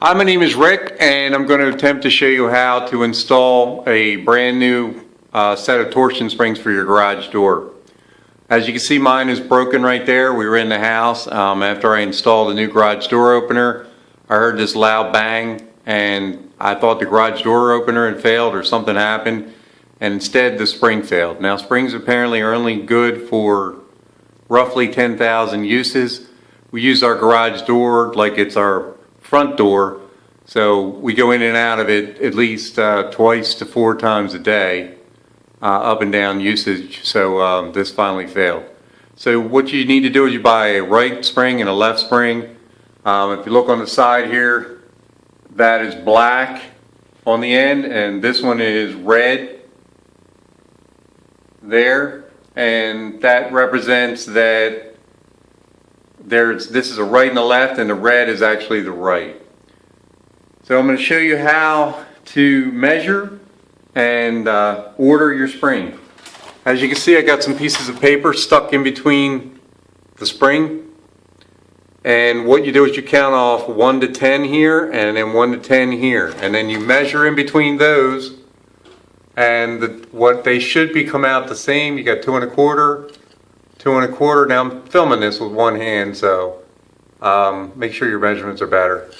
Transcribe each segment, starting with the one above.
Hi, my name is Rick, and I'm going to attempt to show you how to install a brand new set of torsion springs for your garage door. As you can see, mine is broken right there. We were in the house. After I installed the new garage door opener, I heard this loud bang, and I thought the garage door opener had failed or something happened, and instead the spring failed. Now, springs apparently are only good for roughly 10,000 uses. We use our garage door like it's our front door, so we go in and out of it at least twice to 4 times a day, up and down usage. So this finally failed. So what you need to do is you buy a right spring and a left spring. If you look on the side here, that is black on the end, and this one is red there, and that represents that this is a right and a left, and the red is actually the right. So I'm going to show you how to measure and order your spring. As you can see, I got some pieces of paper stuck in between the spring, and what you do is you count off 1 to 10 here and then 1 to 10 here, and then you measure in between those, and what they should be come out the same. You got 2 1/4, 2 1/4. Now I'm filming this with one hand, so make sure your measurements are better.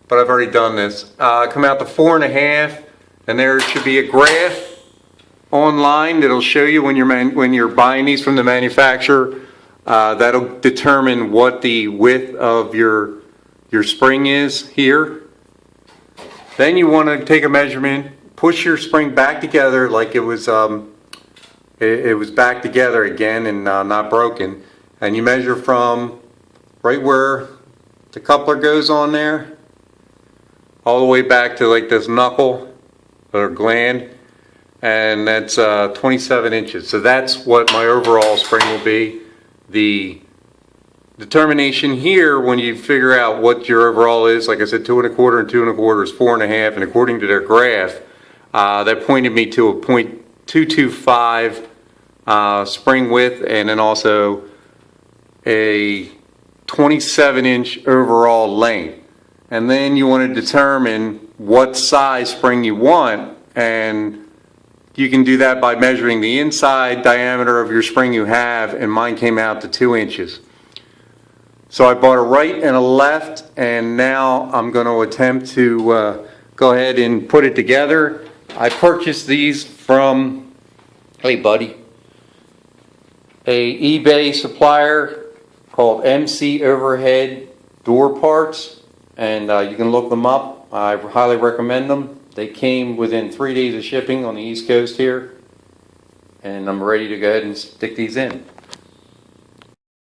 But I've already done this. Come out to 4 1/2, and there should be a graph online that'll show you when you're buying these from the manufacturer. That'll determine what the width of your spring is here. Then you want to take a measurement, push your spring back together like it was back together again and not broken, and you measure from right where the coupler goes on there all the way back to like this knuckle or gland, and that's 27 inches. So that's what my overall spring will be. The determination here, when you figure out what your overall is, like I said, 2 1/4 and 2 1/4 is 4 1/2, and according to their graph, that pointed me to a 0.225 spring width, and then also a 27-inch overall length. And then you want to determine what size spring you want, and you can do that by measuring the inside diameter of your spring you have, and mine came out to 2 inches. So I bought a right and a left, and now I'm going to attempt to go ahead and put it together. I purchased these from, hey buddy, a eBay supplier called MC Overhead Door Parts, and you can look them up. I highly recommend them. They came within 3 days of shipping on the East Coast here, and I'm ready to go ahead and stick these in.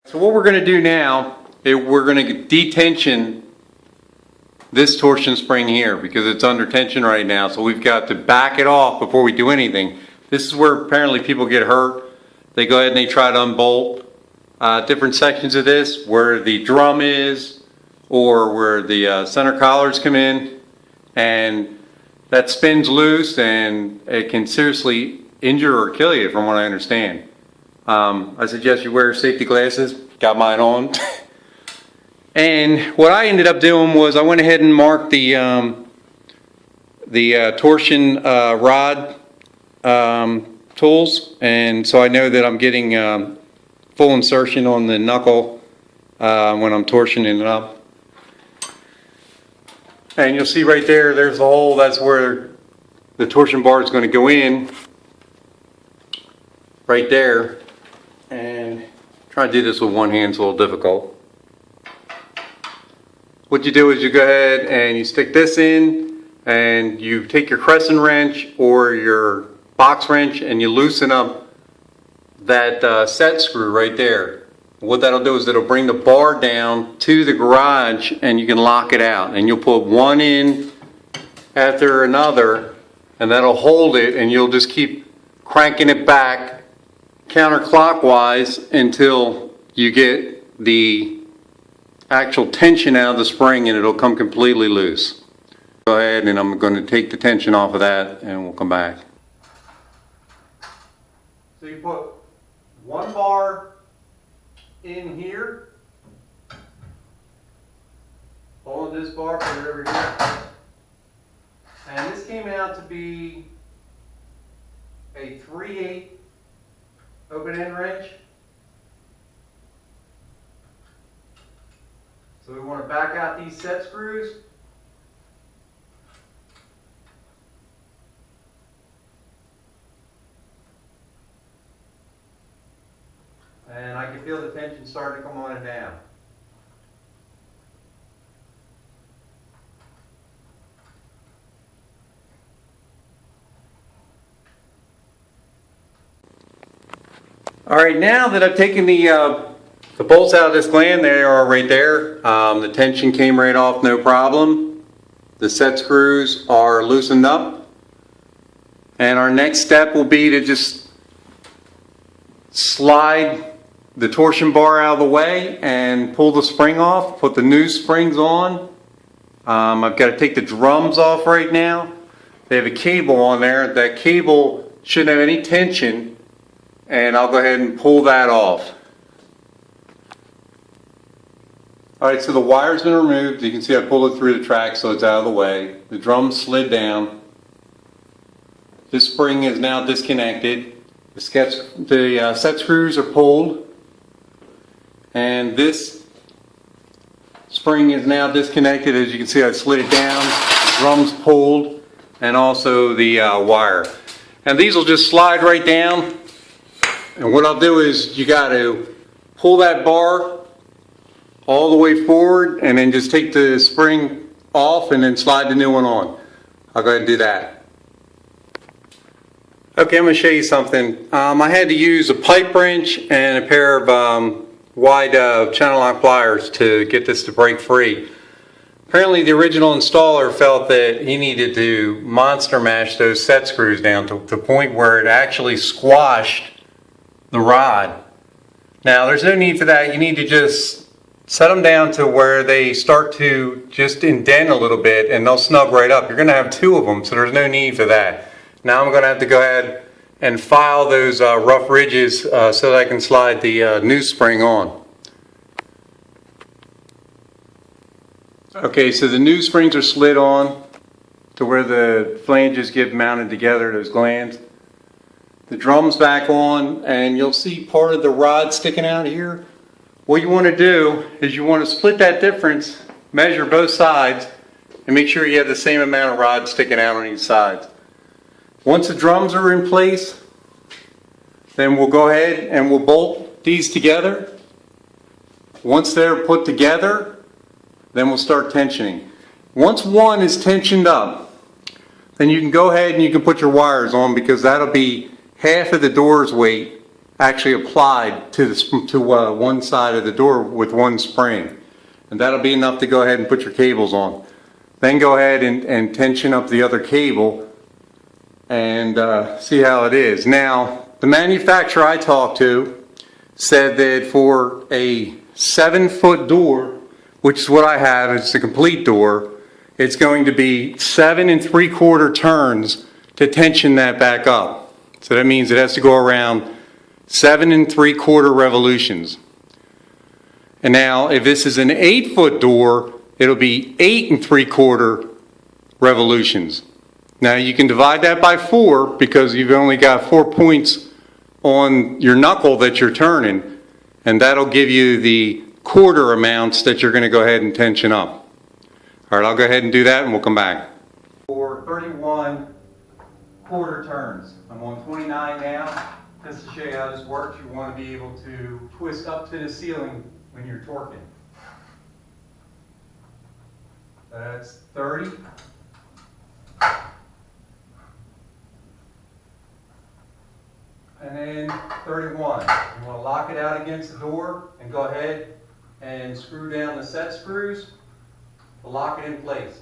So what we're going to do now is we're going to detension this torsion spring here because it's under tension right now, so we've got to back it off before we do anything. This is where apparently people get hurt. They go ahead and they try to unbolt different sections of this, where the drum is or where the center collars come in, and that spins loose, and it can seriously injure or kill you, from what I understand. I suggest you wear safety glasses. Got mine on. And what I ended up doing was I went ahead and marked the torsion rod tools, and so I know that I'm getting full insertion on the knuckle when I'm torsioning it up. And you'll see right there, there's the hole. That's where the torsion bar is going to go in, right there. And try to do this with one hand, it's a little difficult. What you do is you go ahead and you stick this in, and you take your crescent wrench or your box wrench and you loosen up that set screw right there. What that'll do is it'll bring the bar down to the garage, and you can lock it out, and you'll put one in after another, and that'll hold it, and you'll just keep cranking it back counterclockwise until you get the actual tension out of the spring, and it'll come completely loose. Go ahead, and I'm going to take the tension off of that, and we'll come back. So you put one bar in here, Pulling this bar, put it over here. And this came out to be a 3/8 open end wrench. So we want to back out these set screws. And I can feel the tension starting to come on it now. All right, now that I've taken the bolts out of this gland, they are right there. The tension came right off, no problem. The set screws are loosened up. And our next step will be to just slide the torsion bar out of the way and pull the spring off, put the new springs on. I've got to take the drums off right now. They have a cable on there. That cable shouldn't have any tension, and I'll go ahead and pull that off. Alright, so the wire's been removed. You can see I pulled it through the track so it's out of the way. The drums slid down. This spring is now disconnected. The set screws are pulled. And this spring is now disconnected. As you can see, I slid it down, the drums pulled, and also the wire. And these will just slide right down. And what I'll do is you got to pull that bar all the way forward and then just take the spring off and then slide the new one on. I'll go ahead and do that. Okay, I'm going to show you something. I had to use a pipe wrench and a pair of wide channel lock pliers to get this to break free. Apparently the original installer felt that he needed to monster mash those set screws down to the point where it actually squashed the rod. Now there's no need for that. You need to just set them down to where they start to just indent a little bit and they'll snug right up. You're going to have two of them, so there's no need for that. Now I'm going to have to go ahead and file those rough ridges so that I can slide the new spring on. Okay, so the new springs are slid on to where the flanges get mounted together, those glands. The drum's back on, and you'll see part of the rod sticking out here. What you want to do is you want to split that difference, measure both sides, and make sure you have the same amount of rod sticking out on each side. Once the drums are in place, then we'll go ahead and we'll bolt these together. Once they're put together, then we'll start tensioning. Once one is tensioned up, then you can go ahead and you can put your wires on, because that'll be half of the door's weight actually applied to one side of the door with one spring. And that'll be enough to go ahead and put your cables on. Then go ahead and tension up the other cable and see how it is. Now, the manufacturer I talked to said that for a 7-foot door, which is what I have, it's a complete door, it's going to be 7 3/4 turns to tension that back up. So that means it has to go around 7 3/4 revolutions. And now, if this is an 8-foot door, it'll be 8 3/4 revolutions. Now you can divide that by 4 because you've only got 4 points on your knuckle that you're turning, and that'll give you the quarter amounts that you're going to go ahead and tension up. All right, I'll go ahead and do that and we'll come back. For 31 quarter turns. I'm on 29 now. Just to show you how this works, you want to be able to twist up to the ceiling when you're torquing. That's 30. And then 31. You want to lock it out against the door and go ahead and screw down the set screws to lock it in place.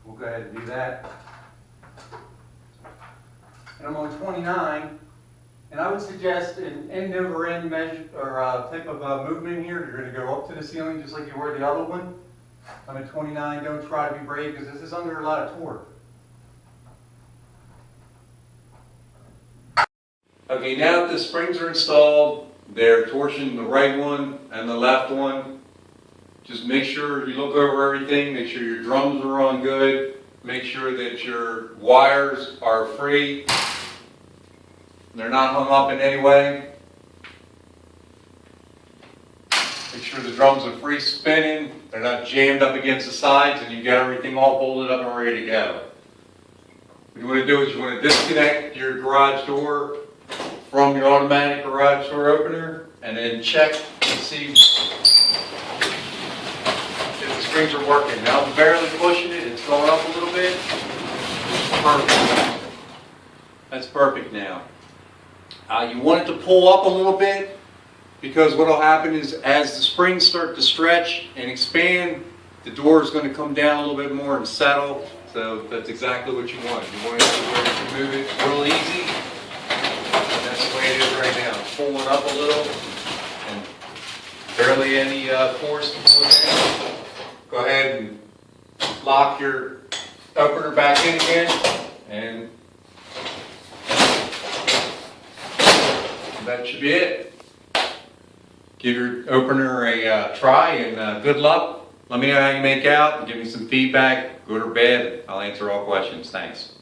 We'll go ahead and do that. And I'm on 29, and I would suggest an end over end measure or type of movement here. You're going to go up to the ceiling just like you were the other one. I'm at 29. Don't try to be brave because this is under a lot of torque. Okay, now that the springs are installed, they're torching the right one and the left one. Just make sure you look over everything, make sure your drums are on good, make sure that your wires are free, they're not hung up in any way. Make sure the drums are free spinning, they're not jammed up against the sides, and you get everything all bolted up and ready to go. What you want to do is you want to disconnect your garage door from your automatic garage door opener, and then check and see if the springs are working. Now I'm barely pushing it, it's going up a little bit. Perfect. That's perfect now. You want it to pull up a little bit, because what will happen is as the springs start to stretch and expand, the door is going to come down a little bit more and settle. So that's exactly what you want. You want it to where you can move it real easy. And that's the way it is right now. It's pulling up a little and barely any force to pull it down. Go ahead and lock your opener back in again, and that should be it. Give your opener a try, and good luck. Let me know how you make out and give me some feedback, good or bad. I'll answer all questions. Thanks.